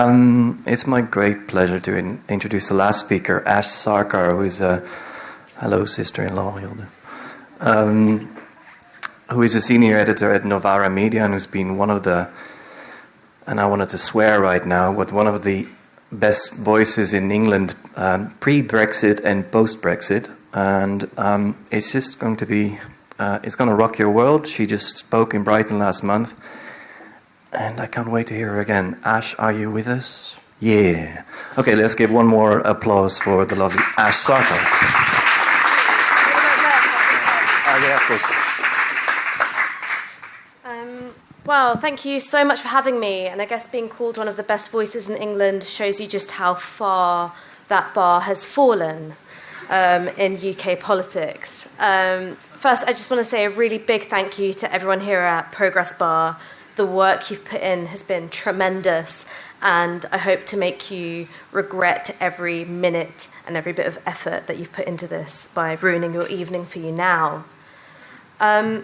It's my great pleasure to introduce the last speaker, Ash Sarkar, who is a... Hello, sister-in-law, Hilda. Who is a senior editor at Novara Media and who's been one of the... And I wanted to swear right now, but one of the best voices in England pre-Brexit and post-Brexit. And it's just going to be... it's going to rock your world. She just spoke in Brighton last month. And I can't wait to hear her again. Ash, are you with us? Yeah. Okay, let's give one more applause for the lovely Ash Sarkar. Yeah, of course. Well, thank you so much for having me. And I guess being called one of the best voices in England shows you just how far that bar has fallen in UK politics. First, I just want to say a really big thank you to everyone here at Progress Bar. The work you've put in has been tremendous, and I hope to make you regret every minute and every bit of effort that you've put into this by ruining your evening for you now. I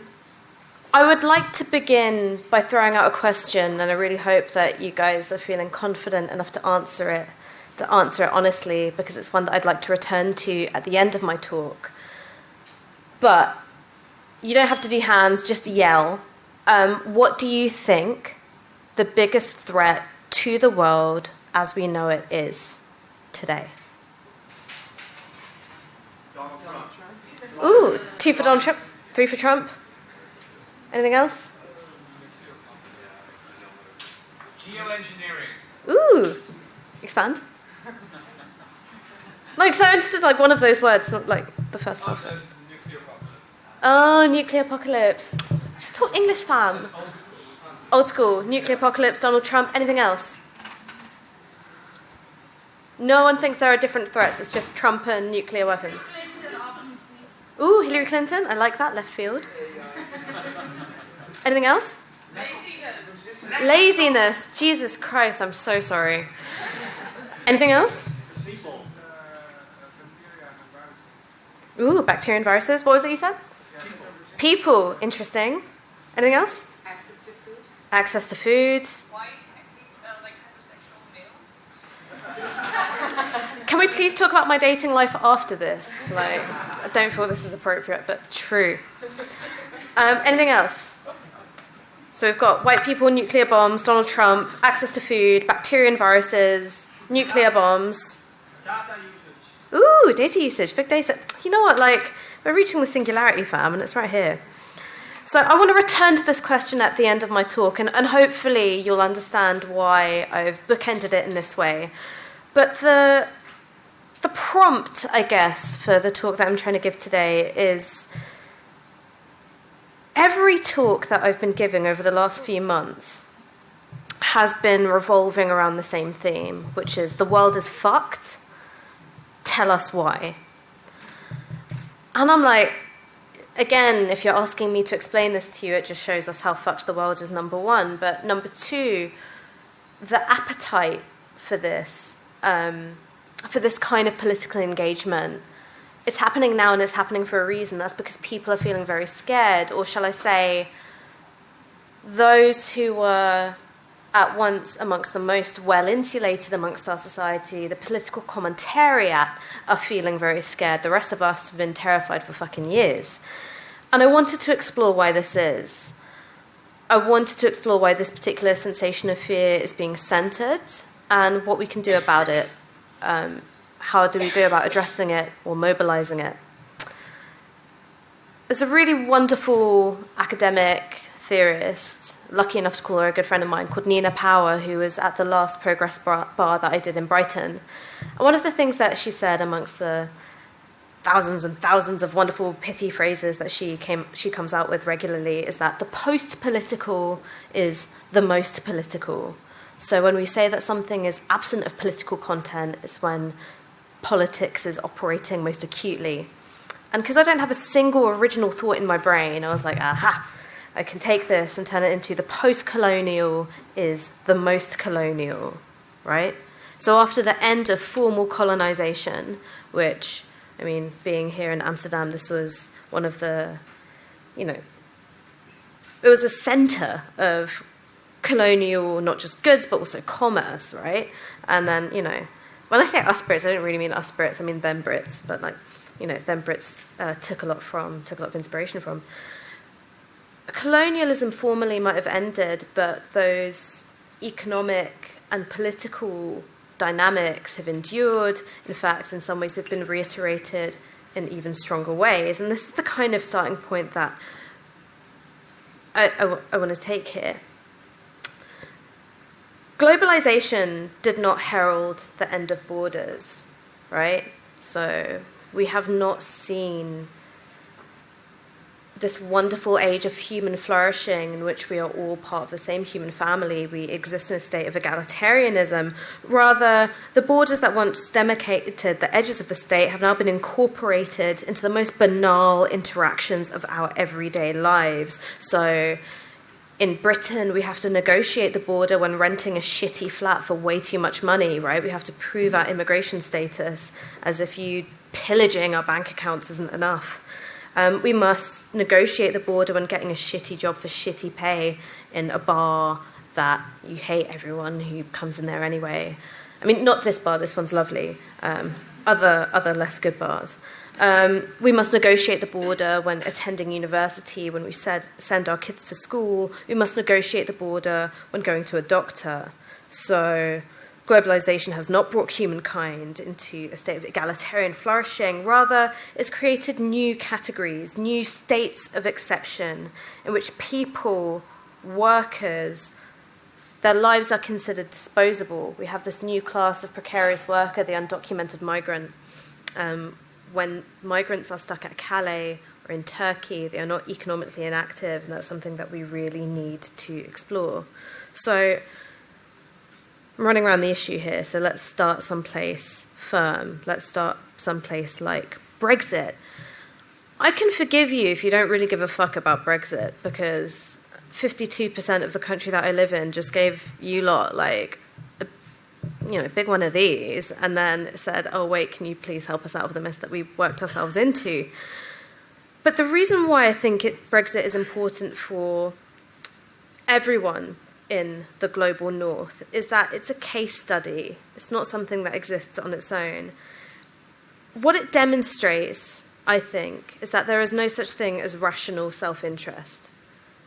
would like to begin by throwing out a question, and I really hope that you guys are feeling confident enough to answer it honestly, because it's one that I'd like to return to at the end of my talk. But you don't have to do hands, just yell. What do you think the biggest threat to the world as we know it is today? Donald Trump. Ooh, 2 for Donald Trump, 3 for Trump. Anything else? Geoengineering. Ooh, expand. Like, so I understood like one of those words, not like the first one. Nuclear apocalypse. Oh, nuclear apocalypse. Just talk English, fam. That's old school. Old school, nuclear apocalypse, Donald Trump, anything else? No one thinks there are different threats, it's just Trump and nuclear weapons. Ooh, Hillary Clinton, I like that, left field. Anything else? Laziness. Jesus Christ, I'm so sorry. Anything else? Ooh, bacteria and viruses. What was it you said? People, interesting. Anything else? Access to food. Access to food. Why, like heterosexual males? Can we please talk about my dating life after this? Like, I don't feel this is appropriate, but true. Anything else? So we've got white people, nuclear bombs, Donald Trump, access to food, bacteria and viruses, nuclear bombs. Data usage. Ooh, data usage, big data. You know what, like, we're reaching the singularity, fam, and it's right here. So I want to return to this question at the end of my talk, and hopefully you'll understand why I've bookended it in this way. But the prompt, I guess, for the talk that I'm trying to give today is every talk that I've been giving over the last few months has been revolving around the same theme, which is the world is fucked. Tell us why. And I'm like, again, if you're asking me to explain this to you, it just shows us how fucked the world is, number one. But number two, the appetite for this kind of political engagement, it's happening now and it's happening for a reason. That's because people are feeling very scared, or shall I say, those who were at once amongst the most well-insulated amongst our society, the political commentariat, are feeling very scared. The rest of us have been terrified for fucking years. And I wanted to explore why this is. I wanted to explore why this particular sensation of fear is being centered and what we can do about it. How do we go about addressing it or mobilizing it? There's a really wonderful academic theorist, lucky enough to call her a good friend of mine, called Nina Power, who was at the last Progress Bar that I did in Brighton. And one of the things that she said, amongst the thousands and thousands of wonderful pithy phrases that she comes out with regularly, is that the post-political is the most political. So when we say that something is absent of political content, it's when politics is operating most acutely. And because I don't have a single original thought in my brain, I was like, aha, I can take this and turn it into the post-colonial is the most colonial, right? So after the end of formal colonization, which, I mean, being here in Amsterdam, this was one of the, it was a center of colonial, not just goods, but also commerce, right? And then, you know, when I say us Brits, I don't really mean us Brits, I mean them Brits, but like, you know, them Brits took a lot of inspiration from. Colonialism formally might have ended, but those economic and political dynamics have endured. In fact, in some ways, they've been reiterated in even stronger ways. And this is the kind of starting point that I want to take here. Globalization did not herald the end of borders, right? So we have not seen this wonderful age of human flourishing in which we are all part of the same human family. We exist in a state of egalitarianism. Rather, the borders that once demarcated the edges of the state have now been incorporated into the most banal interactions of our everyday lives. So in Britain, we have to negotiate the border when renting a shitty flat for way too much money, right? We have to prove our immigration status, as if you pillaging our bank accounts isn't enough. We must negotiate the border when getting a shitty job for shitty pay in a bar that you hate everyone who comes in there anyway. I mean, not this bar, this one's lovely. Other less good bars. We must negotiate the border when attending university, when we send our kids to school. We must negotiate the border when going to a doctor. So globalization has not brought humankind into a state of egalitarian flourishing. Rather, it's created new categories, new states of exception in which people, workers, their lives are considered disposable. We have this new class of precarious worker, the undocumented migrant. When migrants are stuck at Calais or in Turkey, they are not economically inactive, and that's something that we really need to explore. So I'm running around the issue here, so let's start someplace firm. Let's start someplace like Brexit. I can forgive you if you don't really give a fuck about Brexit, because 52% of the country that I live in just gave you lot like a big one of these, and then said, oh wait, can you please help us out of the mess that we worked ourselves into? But the reason why I think Brexit is important for everyone in the global north is that it's a case study. It's not something that exists on its own. What it demonstrates, I think, is that there is no such thing as rational self-interest.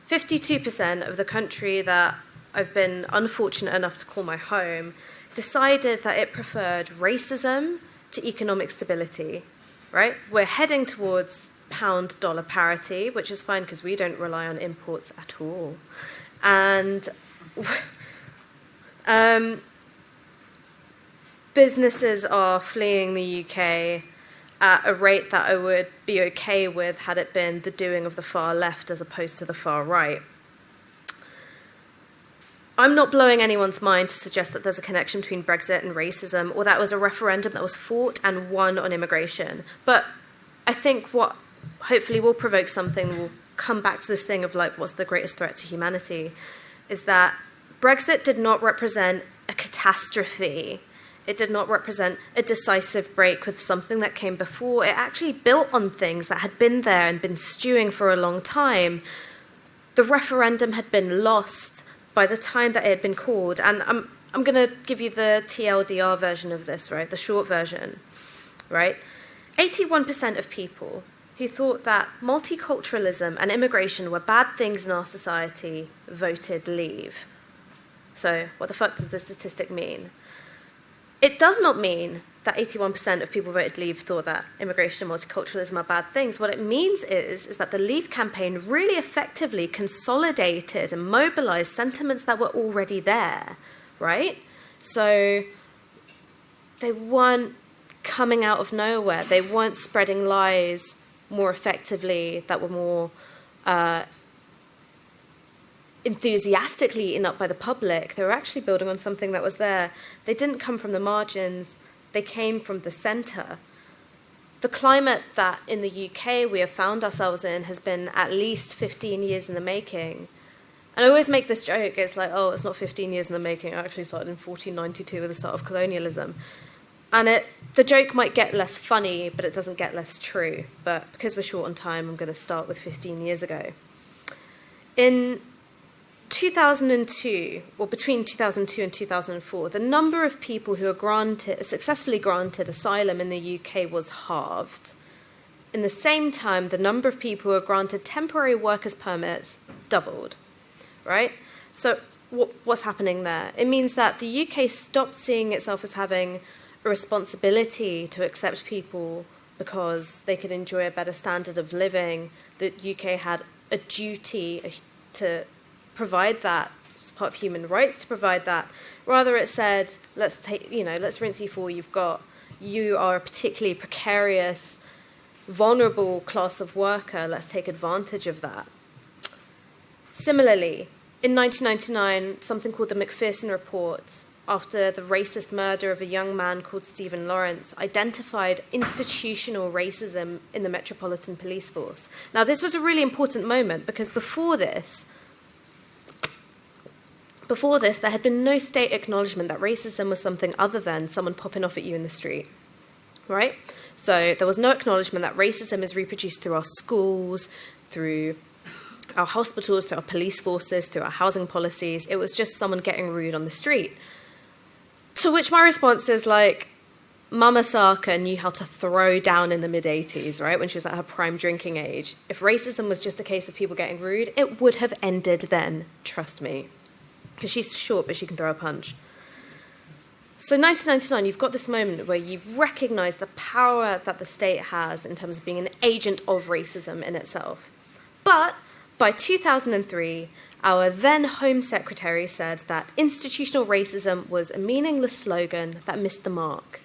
52% of the country that I've been unfortunate enough to call my home decided that it preferred racism to economic stability, right? We're heading towards pound-dollar parity, which is fine because we don't rely on imports at all. And businesses are fleeing the UK at a rate that I would be okay with had it been the doing of the far left as opposed to the far right. I'm not blowing anyone's mind to suggest that there's a connection between Brexit and racism, or that it was a referendum that was fought and won on immigration. But I think what hopefully will provoke something, will come back to this thing of like, what's the greatest threat to humanity, is that Brexit did not represent a catastrophe. It did not represent a decisive break with something that came before. It actually built on things that had been there and been stewing for a long time. The referendum had been lost by the time that it had been called. And I'm going to give you the TLDR version of this, right? The short version, right? 81% of people who thought that multiculturalism and immigration were bad things in our society voted leave. So what the fuck does this statistic mean? It does not mean that 81% of people voted leave thought that immigration and multiculturalism are bad things. What it means is that the Leave campaign really effectively consolidated and mobilized sentiments that were already there, right? So they weren't coming out of nowhere. They weren't spreading lies more effectively that were more enthusiastically eaten up by the public. They were actually building on something that was there. They didn't come from the margins. They came from the centre. The climate that in the UK we have found ourselves in has been at least 15 years in the making. And I always make this joke. It's like, oh, it's not 15 years in the making. It actually started in 1492 with the start of colonialism. And the joke might get less funny, but it doesn't get less true. But because we're short on time, I'm going to start with 15 years ago. In 2002, or between 2002 and 2004, the number of people who are successfully granted asylum in the UK was halved. In the same time, the number of people who are granted temporary workers' permits doubled, right? So what's happening there? It means that the UK stopped seeing itself as having a responsibility to accept people because they could enjoy a better standard of living. The UK had a duty to provide that. It's part of human rights to provide that. Rather, it said, let's rinse you for all you are a particularly precarious, vulnerable class of worker. Let's take advantage of that. Similarly, in 1999, something called the Macpherson Report, after the racist murder of a young man called Stephen Lawrence, identified institutional racism in the Metropolitan Police Force. Now, this was a really important moment because before this, there had been no state acknowledgement that racism was something other than someone popping off at you in the street, right? So there was no acknowledgement that racism is reproduced through our schools, through our hospitals, through our police forces, through our housing policies. It was just someone getting rude on the street. To which my response is like, Mama Sarkar knew how to throw down in the mid-80s, right, when she was at her prime drinking age. If racism was just a case of people getting rude, it would have ended then, trust me. Because she's short, but she can throw a punch. So 1999, you've got this moment where you recognise the power that the state has in terms of being an agent of racism in itself. But by 2003, our then Home Secretary said that institutional racism was a meaningless slogan that missed the mark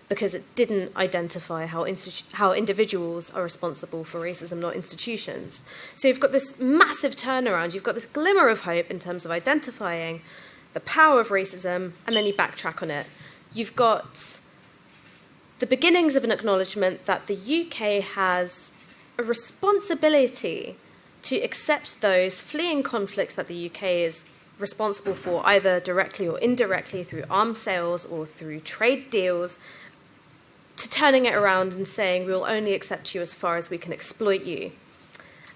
because it didn't identify how individuals are responsible for racism, not institutions. So you've got this massive turnaround. You've got this glimmer of hope in terms of identifying the power of racism, and then you backtrack on it. You've got the beginnings of an acknowledgement that the UK has a responsibility to accept those fleeing conflicts that the UK is responsible for, either directly or indirectly through arms sales or through trade deals, to turning it around and saying, we will only accept you as far as we can exploit you.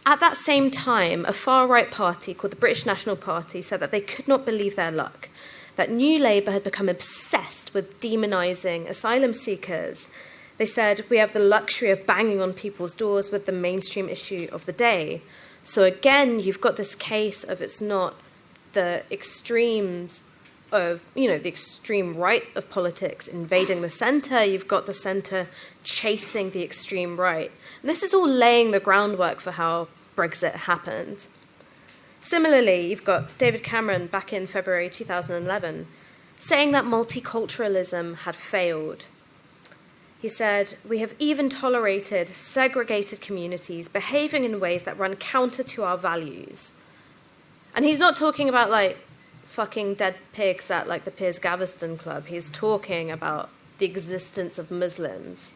At that same time, a far-right party called the British National Party said that they could not believe their luck, that New Labour had become obsessed with demonising asylum seekers. They said, we have the luxury of banging on people's doors with the mainstream issue of the day. So again, you've got this case of it's not the extremes of, the extreme right of politics invading the centre. You've got the centre chasing the extreme right. And this is all laying the groundwork for how Brexit happened. Similarly, you've got David Cameron back in February 2011 saying that multiculturalism had failed. He said, we have even tolerated segregated communities behaving in ways that run counter to our values. And he's not talking about, fucking dead pigs at, the Piers Gaveston Club. He's talking about the existence of Muslims.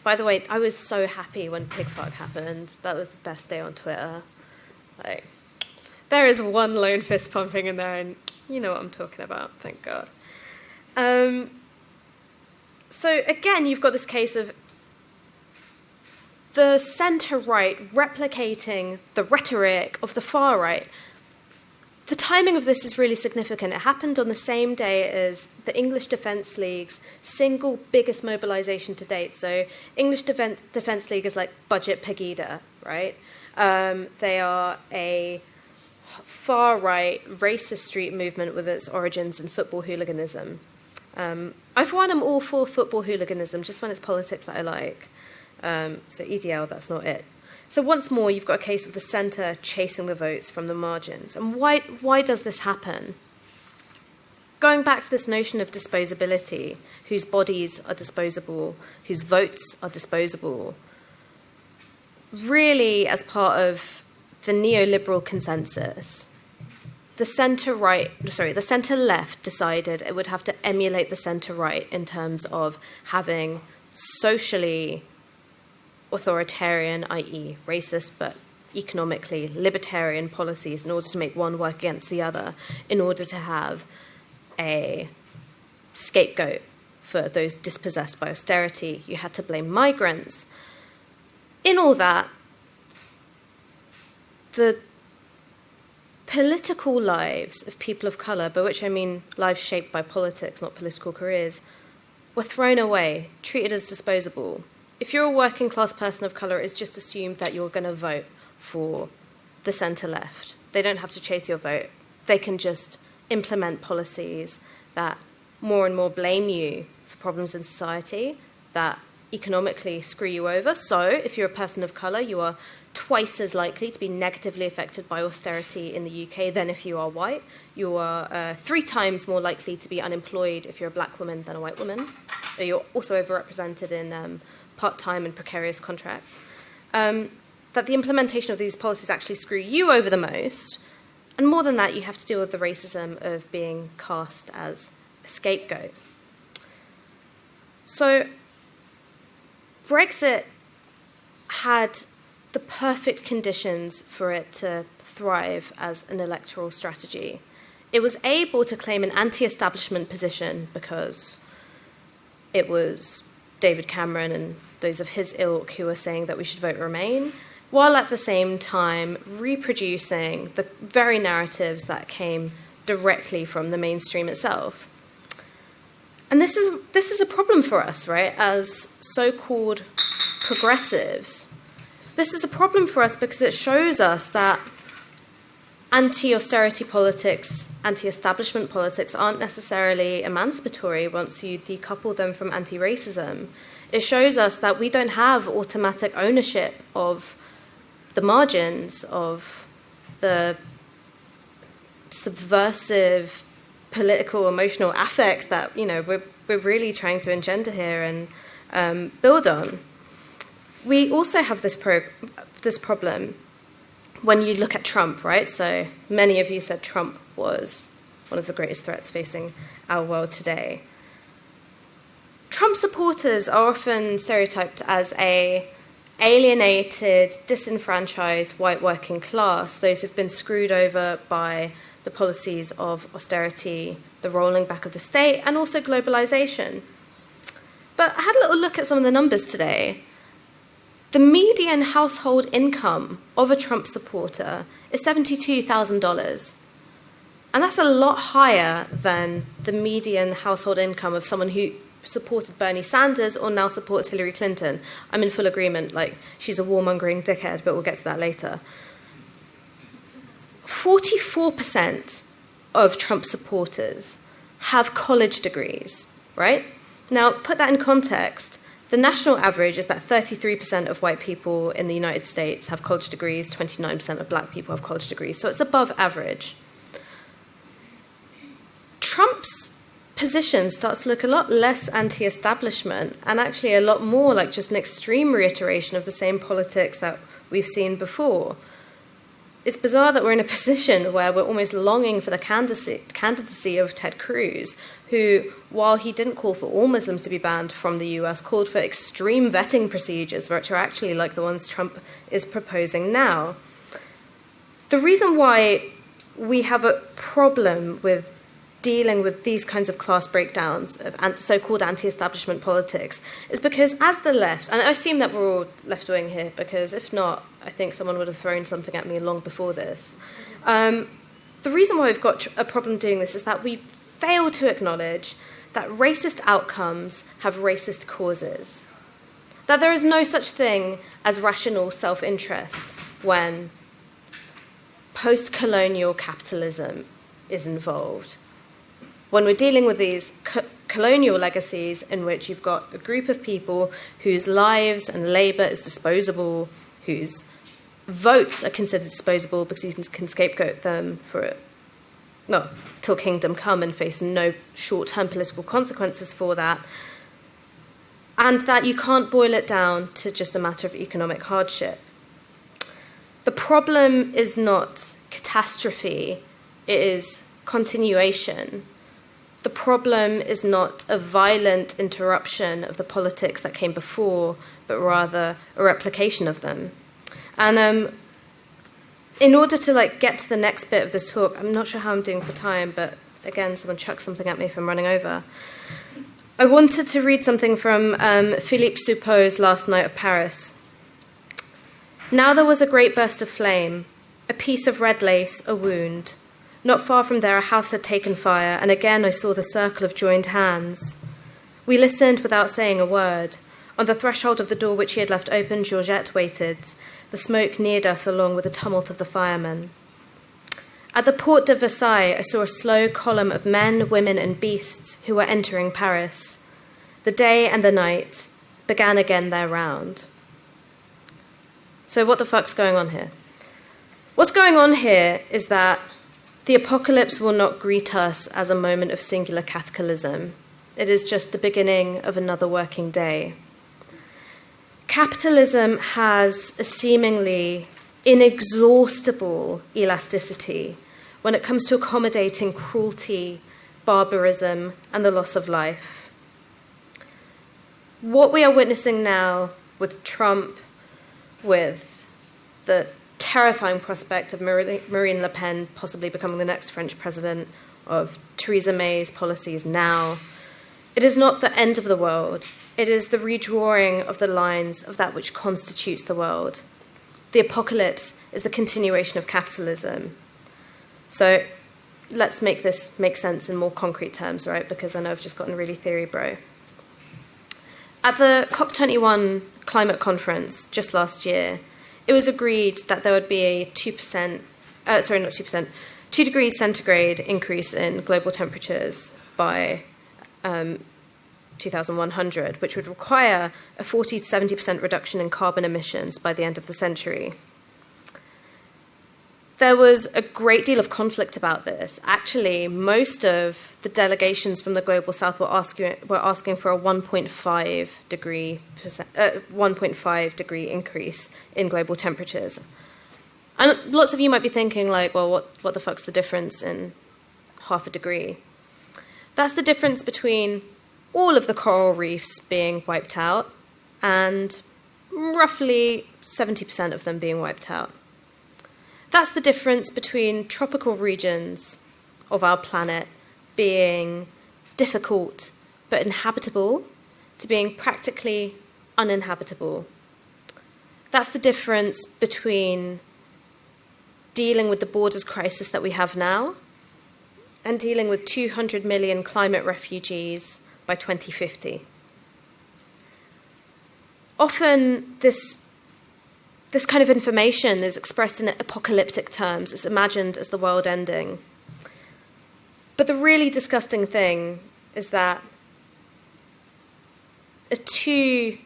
By the way, I was so happy when pig fuck happened. That was the best day on Twitter. There is one lone fist pumping in there, and you know what I'm talking about, thank God. So again, you've got this case of the centre-right replicating the rhetoric of the far-right. The timing of this is really significant. It happened on the same day as the English Defence League's single biggest mobilisation to date. So English Defence League is like budget Pegida, right? They are a far-right racist street movement with its origins in football hooliganism. I, for one, am all for football hooliganism, just when it's politics that I like. So EDL, that's not it. So once more, you've got a case of the centre chasing the votes from the margins. And why does this happen? Going back to this notion of disposability, whose bodies are disposable, whose votes are disposable, really as part of the neoliberal consensus, the centre-left decided it would have to emulate the centre-right in terms of having socially authoritarian, i.e. racist, but economically libertarian policies in order to make one work against the other, in order to have a scapegoat for those dispossessed by austerity. You had to blame migrants. In all that, the political lives of people of colour, by which I mean lives shaped by politics, not political careers, were thrown away, treated as disposable. If you're a working class person of colour, it's just assumed that you're going to vote for the centre-left. They don't have to chase your vote. They can just implement policies that more and more blame you for problems in society, that economically screw you over. So if you're a person of colour, you are twice as likely to be negatively affected by austerity in the UK than if you are white. You are 3 times more likely to be unemployed if you're a black woman than a white woman. You're also overrepresented in part-time and precarious contracts. That the implementation of these policies actually screw you over the most. And more than that, you have to deal with the racism of being cast as a scapegoat. So Brexit had the perfect conditions for it to thrive as an electoral strategy. It was able to claim an anti-establishment position because it was David Cameron and those of his ilk who were saying that we should vote Remain, while at the same time reproducing the very narratives that came directly from the mainstream itself. And this is a problem for us, right, as so-called progressives. This is a problem for us because it shows us that anti-austerity politics, anti-establishment politics aren't necessarily emancipatory once you decouple them from anti-racism. It shows us that we don't have automatic ownership of the margins, of the subversive political, emotional affects that, you know, we're really trying to engender here and build on. We also have this problem when you look at Trump, right? So many of you said Trump was one of the greatest threats facing our world today. Trump supporters are often stereotyped as a alienated, disenfranchised white working class, those who've been screwed over by the policies of austerity, the rolling back of the state, and also globalization. But I had a little look at some of the numbers today. The median household income of a Trump supporter is $72,000. And that's a lot higher than the median household income of someone who supported Bernie Sanders or now supports Hillary Clinton. I'm in full agreement, like, she's a warmongering dickhead, but we'll get to that later. 44% of Trump supporters have college degrees, right? Now, put that in context. The national average is that 33% of white people in the United States have college degrees, 29% of black people have college degrees, so it's above average. Trump's position starts to look a lot less anti-establishment and actually a lot more like just an extreme reiteration of the same politics that we've seen before. It's bizarre that we're in a position where we're almost longing for the candidacy of Ted Cruz, who, while he didn't call for all Muslims to be banned from the US, called for extreme vetting procedures, which are actually like the ones Trump is proposing now. The reason why we have a problem with dealing with these kinds of class breakdowns of so-called anti-establishment politics is because as the left, and I assume that we're all left-wing here, because if not, I think someone would have thrown something at me long before this. The reason why we've got a problem doing this is that we fail to acknowledge that racist outcomes have racist causes. That there is no such thing as rational self-interest when post-colonial capitalism is involved. When we're dealing with these colonial legacies in which you've got a group of people whose lives and labour is disposable, whose votes are considered disposable because you can scapegoat them for, well, till kingdom come and face no short-term political consequences for that, and that you can't boil it down to just a matter of economic hardship. The problem is not catastrophe, it is continuation. The problem is not a violent interruption of the politics that came before, but rather a replication of them. And in order to get to the next bit of this talk, I'm not sure how I'm doing for time, but again, someone chucked something at me if I'm running over. I wanted to read something from Philippe Soupeau's Last Night of Paris. Now there was a great burst of flame. A piece of red lace, a wound. Not far from there, a house had taken fire, and again I saw the circle of joined hands. We listened without saying a word. On the threshold of the door which he had left open, Georgette waited. The smoke neared us along with the tumult of the firemen. At the Porte de Versailles, I saw a slow column of men, women, and beasts who were entering Paris. The day and the night began again their round. So what the fuck's going on here? What's going on here is that the apocalypse will not greet us as a moment of singular cataclysm. It is just the beginning of another working day. Capitalism has a seemingly inexhaustible elasticity when it comes to accommodating cruelty, barbarism, and the loss of life. What we are witnessing now with Trump, with the terrifying prospect of Marine Le Pen possibly becoming the next French president, of Theresa May's policies now, it is not the end of the world. It is the redrawing of the lines of that which constitutes the world. The apocalypse is the continuation of capitalism. So let's make this make sense in more concrete terms, right? Because I know I've just gotten really theory bro. At the COP21 climate conference just last year, it was agreed that there would be a 2 degrees centigrade increase in global temperatures by 2100, which would require a 40 to 70% reduction in carbon emissions by the end of the century. There was a great deal of conflict about this. Actually, most of the delegations from the Global South were asking for a 1.5 degree increase in global temperatures. And lots of you might be thinking, like, well, what the fuck's the difference in half a degree? That's the difference between all of the coral reefs being wiped out and roughly 70% of them being wiped out. That's the difference between tropical regions of our planet being difficult but inhabitable to being practically uninhabitable. That's the difference between dealing with the borders crisis that we have now and dealing with 200 million climate refugees by 2050. Often this kind of information is expressed in apocalyptic terms. It's imagined as the world ending. But the really disgusting thing is that a 2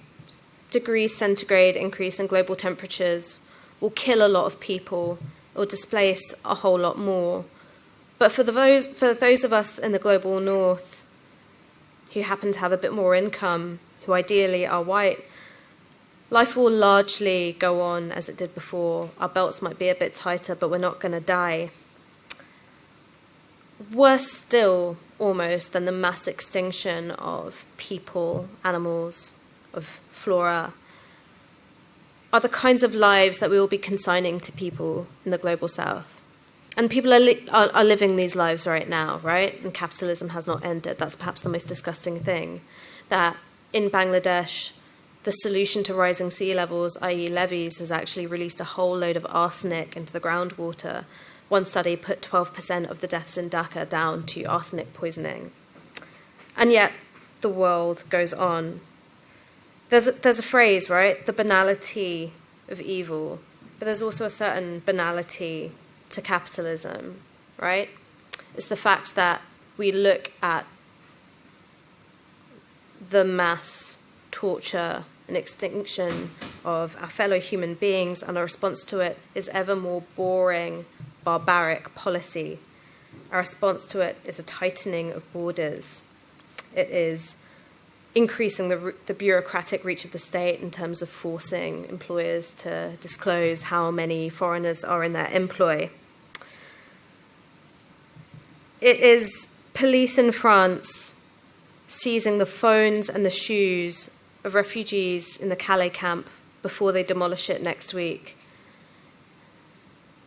degrees centigrade increase in global temperatures will kill a lot of people, or displace a whole lot more. But for those of us in the global north who happen to have a bit more income, who ideally are white, life will largely go on as it did before. Our belts might be a bit tighter, but we're not going to die. Worse still, almost, than the mass extinction of people, animals, of flora, are the kinds of lives that we will be consigning to people in the global south. And people are living these lives right now, right? And capitalism has not ended. That's perhaps the most disgusting thing. That in Bangladesh, the solution to rising sea levels, i.e. levees, has actually released a whole load of arsenic into the groundwater. One study put 12% of the deaths in Dhaka down to arsenic poisoning. And yet, the world goes on. There's a phrase, right? The banality of evil. But there's also a certain banality to capitalism, right? It's the fact that we look at the mass torture and extinction of our fellow human beings, and our response to it is ever more boring, barbaric policy. Our response to it is a tightening of borders. It is increasing the bureaucratic reach of the state in terms of forcing employers to disclose how many foreigners are in their employ. It is police in France seizing the phones and the shoes of refugees in the Calais camp before they demolish it next week.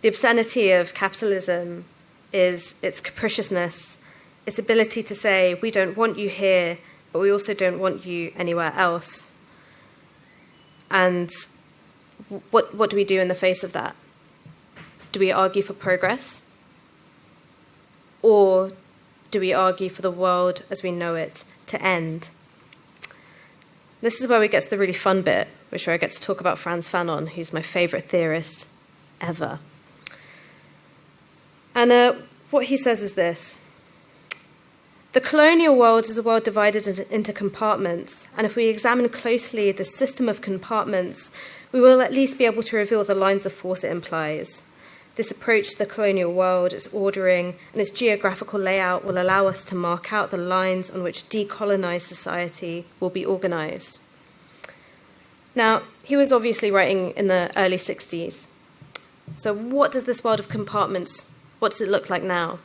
The obscenity of capitalism is its capriciousness, its ability to say, we don't want you here, but we also don't want you anywhere else. And what do we do in the face of that? Do we argue for progress? Or do we argue for the world as we know it to end? This is where we get to the really fun bit, which is where I get to talk about Frantz Fanon, who's my favourite theorist ever. And what he says is this. The colonial world is a world divided into compartments, and if we examine closely the system of compartments, we will at least be able to reveal the lines of force it implies. This approach to the colonial world, its ordering, and its geographical layout will allow us to mark out the lines on which decolonised society will be organised. Now, he was obviously writing in the early 60s. So what does this world of compartments, what does it look like now?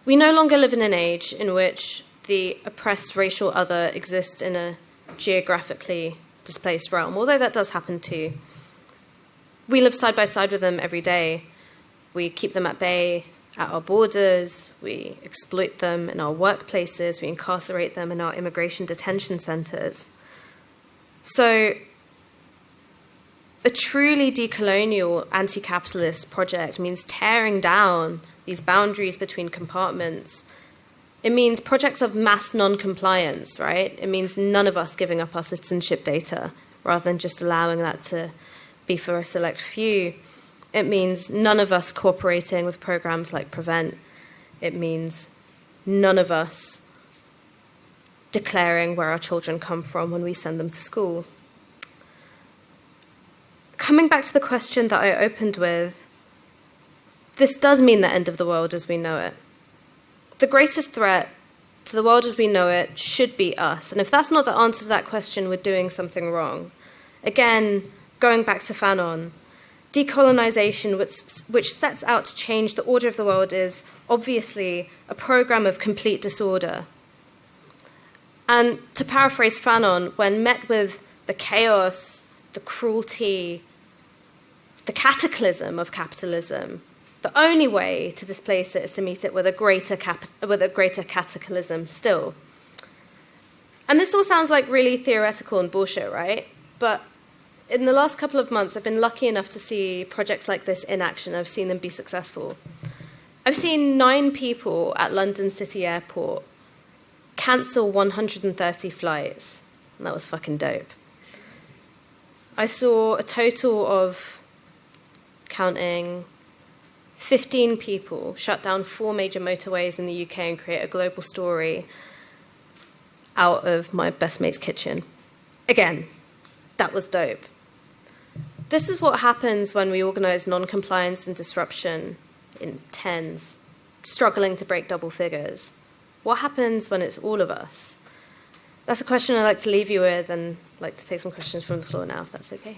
We no longer live in an age in which the oppressed racial other exists in a geographically displaced realm, although that does happen too. We live side by side with them every day. We keep them at bay at our borders. We exploit them in our workplaces. We incarcerate them in our immigration detention centres. So a truly decolonial anti-capitalist project means tearing down these boundaries between compartments. It means projects of mass non-compliance, right? It means none of us giving up our citizenship data rather than just allowing that to be for a select few. It means none of us cooperating with programs like Prevent. It means none of us declaring where our children come from when we send them to school. Coming back to the question that I opened with, this does mean the end of the world as we know it. The greatest threat to the world as we know it should be us. And if that's not the answer to that question, we're doing something wrong. Again, going back to Fanon, decolonisation, which sets out to change the order of the world, is obviously a program of complete disorder. And to paraphrase Fanon, when met with the chaos, the cruelty, the cataclysm of capitalism, the only way to displace it is to meet it with a greater cataclysm still. And this all sounds like really theoretical and bullshit, right? But in the last couple of months, I've been lucky enough to see projects like this in action. I've seen them be successful. I've seen 9 people at London City Airport cancel 130 flights, and that was fucking dope. I saw a total of, counting, 15 people shut down 4 major motorways in the UK and create a global story out of my best mate's kitchen. Again, that was dope. This is what happens when we organise non-compliance and disruption in tens, struggling to break double figures. What happens when it's all of us? That's a question I'd like to leave you with, and I'd like to take some questions from the floor now, if that's okay.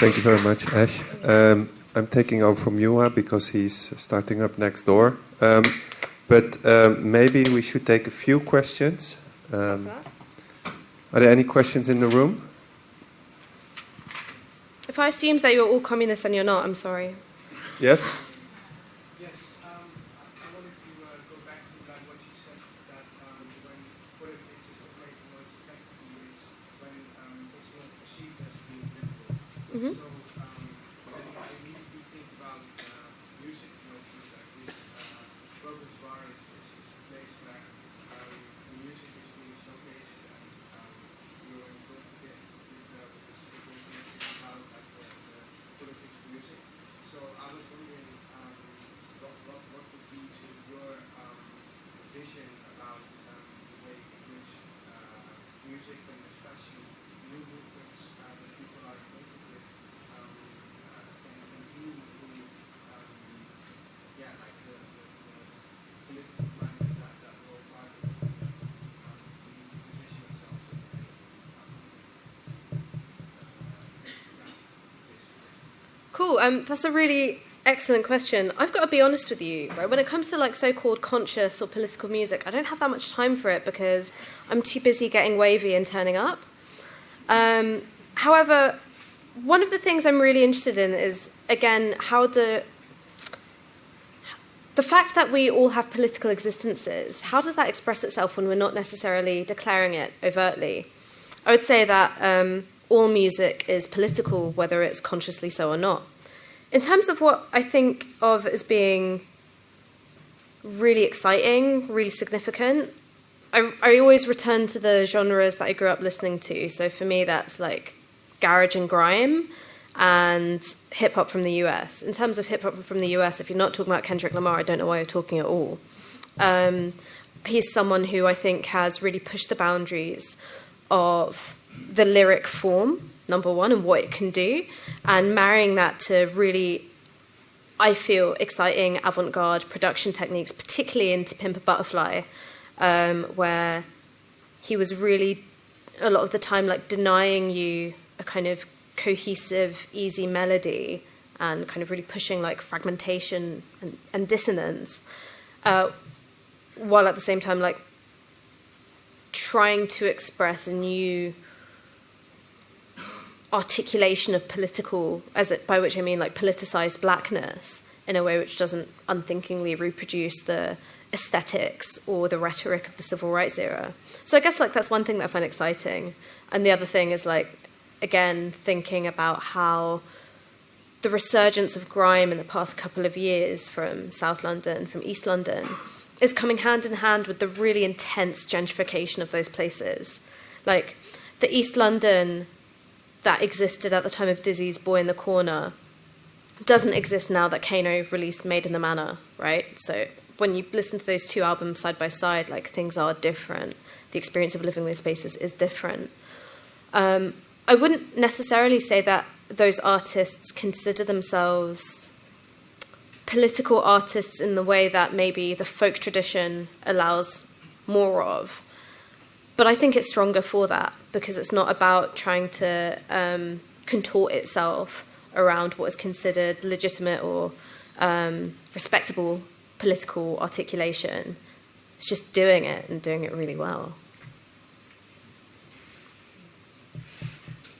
Thank you very much, Ash. I'm taking over from Yuha because he's starting up next door. But maybe we should take a few questions. Are there any questions in the room? If I assumed that you're all communists and you're not, I'm sorry. Yes? Yes, I wanted to go back to what you said, that when politics is operating most effectively is when it's not perceived as being difficult. Mm-hmm. So then I immediately think about music, like this progress bar is a place where the music is being showcased and you're involved with this about like the politics of music. So I was wondering what would be your vision about the way in which music and especially new movements that people are acquainted with can be really like the political climate that we're part of. We need to position ourselves in a Cool. That's a really excellent question. I've got to be honest with you, right? When it comes to like so-called conscious or political music, I don't have that much time for it because I'm too busy getting wavy and turning up. However, one of the things I'm really interested in is, again, how do the fact that we all have political existences, how does that express itself when we're not necessarily declaring it overtly? I would say that all music is political, whether it's consciously so or not. In terms of what I think of as being really exciting, really significant, I always return to the genres that I grew up listening to. So for me, that's like garage and grime and hip-hop from the US. In terms of hip-hop from the US, if you're not talking about Kendrick Lamar, I don't know why you're talking at all. He's someone who I think has really pushed the boundaries of the lyric form, number one, and what it can do, and marrying that to really, I feel, exciting avant-garde production techniques, particularly into Pimp a Butterfly, where he was really, a lot of the time, like denying you a kind of cohesive, easy melody and kind of really pushing like fragmentation and dissonance, while at the same time like trying to express a new articulation of political, by which I mean like politicized blackness, in a way which doesn't unthinkingly reproduce the aesthetics or the rhetoric of the civil rights era. So I guess like that's one thing that I find exciting. And the other thing is like, again, thinking about how the resurgence of grime in the past couple of years from South London, from East London, is coming hand in hand with the really intense gentrification of those places. Like the East London that existed at the time of Dizzy's Boy in the Corner doesn't exist now that Kano released Made in the Manor, right? So when you listen to those two albums side by side, like things are different. The experience of living in those spaces is different. I wouldn't necessarily say that those artists consider themselves political artists in the way that maybe the folk tradition allows more of. But I think it's stronger for that, because it's not about trying to contort itself around what is considered legitimate or respectable political articulation. It's just doing it and doing it really well.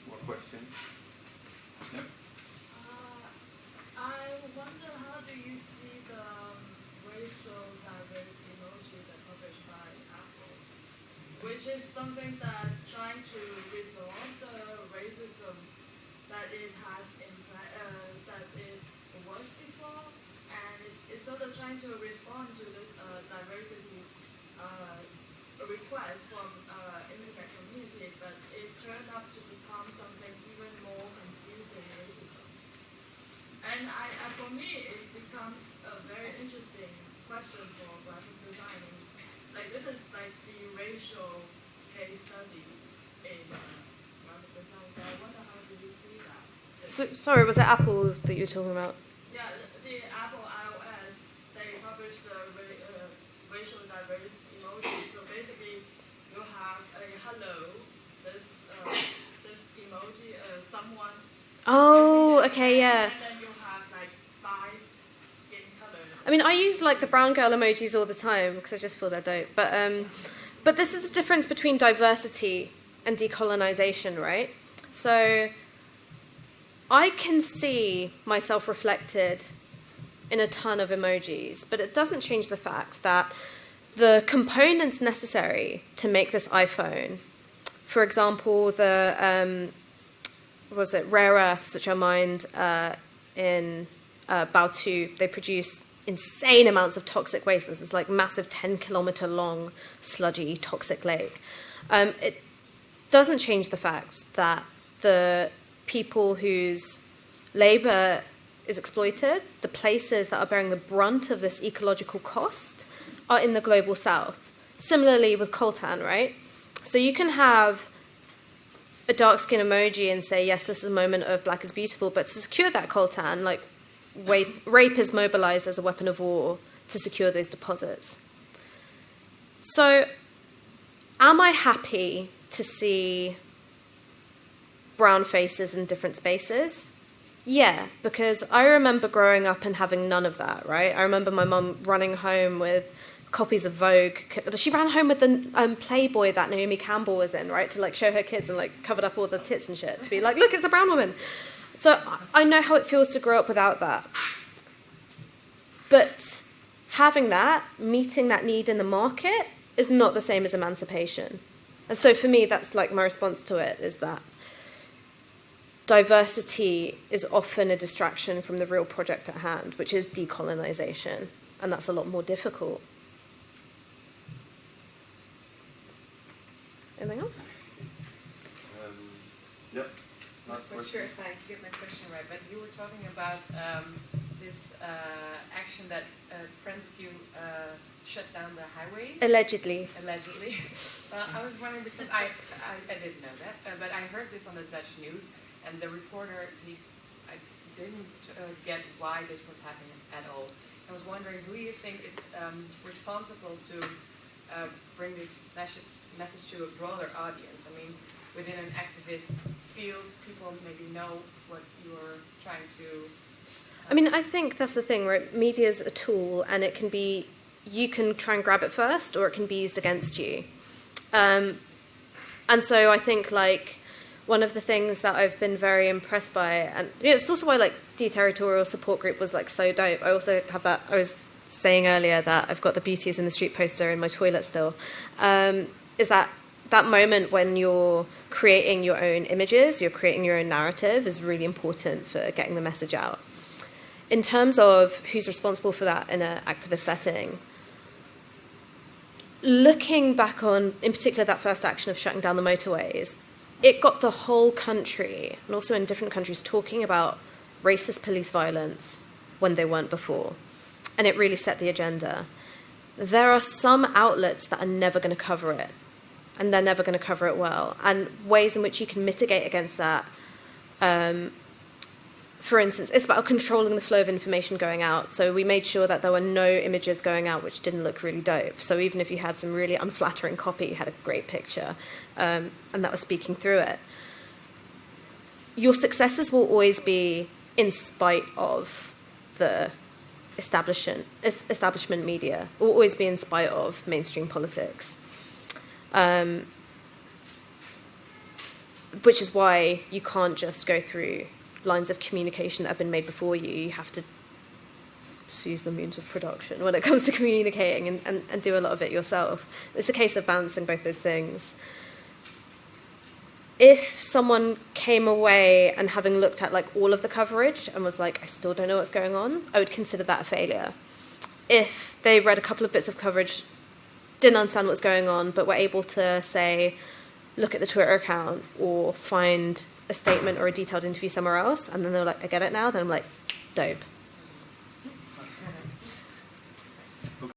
More questions? Yep. I wonder, how do you see the racial diverse emoji that published by Apple, which is something that trying to resolve the racism that it has that it was before, and it's sort of trying to respond to this diversity request from immigrant community, but it turned out to become something even more confusing racism. And for me, it becomes a very interesting question for graphic designing. Like this is like the racial case study in graphic design. So I wonder, how do you see that? So, sorry, was it Apple that you were talking about? Yeah, the Apple iOS, they published the racial diverse emoji. So basically, you have a hello, this emoji, someone. Oh, okay, yeah. And then you have like 5 skin colors. I mean, I use like the brown girl emojis all the time because I just feel they're dope. But this is the difference between diversity and decolonization, right? So I can see myself reflected in a ton of emojis, but it doesn't change the fact that the components necessary to make this iPhone, for example, the rare earths which are mined in Baotou, they produce insane amounts of toxic waste. This is like massive 10-kilometer long sludgy toxic lake. It doesn't change the fact that the people whose labor is exploited, the places that are bearing the brunt of this ecological cost, are in the global south. Similarly with coltan, right? So you can have a dark skin emoji and say, yes, this is a moment of black is beautiful, but to secure that coltan, like rape is mobilized as a weapon of war to secure those deposits. So am I happy to see brown faces in different spaces? Yeah, because I remember growing up and having none of that, right? I remember my mum running home with copies of Vogue. She ran home with the Playboy that Naomi Campbell was in, right? To like show her kids and like covered up all the tits and shit to be like, look, it's a brown woman. So I know how it feels to grow up without that. But having that, meeting that need in the market, is not the same as emancipation. And so for me, that's like my response to it, is that diversity is often a distraction from the real project at hand, which is decolonization, and that's a lot more difficult. Anything else? Yep. Not quite sure if I get my question right, but you were talking about this action that friends of you shut down the highways. Allegedly. Allegedly. Well, I was wondering because I didn't know that, but I heard this on the Dutch news, and the reporter I didn't get why this was happening at all. I was wondering who you think is responsible to bring this message to a broader audience. I mean, within an activist field, people maybe know what you're trying to... I mean, I think that's the thing, right? Media is a tool, and it can be, you can try and grab it first, or it can be used against you. And so I think, like, one of the things that I've been very impressed by, and it's also why, like, Deterritorial Support Group was, like, so dope. I also have that, I was saying earlier that I've got the Beauty is in the Street poster in my toilet still, is that moment when you're creating your own images, you're creating your own narrative, is really important for getting the message out. In terms of who's responsible for that in an activist setting, looking back on, in particular, that first action of shutting down the motorways, it got the whole country, and also in different countries, talking about racist police violence when they weren't before. And it really set the agenda. There are some outlets that are never going to cover it, and they're never going to cover it well. And ways in which you can mitigate against that, for instance, it's about controlling the flow of information going out. So we made sure that there were no images going out which didn't look really dope. So even if you had some really unflattering copy, you had a great picture, and that was speaking through it. Your successes will always be in spite of the establishment media, will always be in spite of mainstream politics. Which is why you can't just go through lines of communication that have been made before you. You have to use the means of production when it comes to communicating and do a lot of it yourself. It's a case of balancing both those things. If someone came away and having looked at like all of the coverage and was like, I still don't know what's going on, I would consider that a failure. If they read a couple of bits of coverage, didn't understand what's going on, but were able to say, look at the Twitter account or find a statement or a detailed interview somewhere else, and then they're like, I get it now, then I'm like, dope.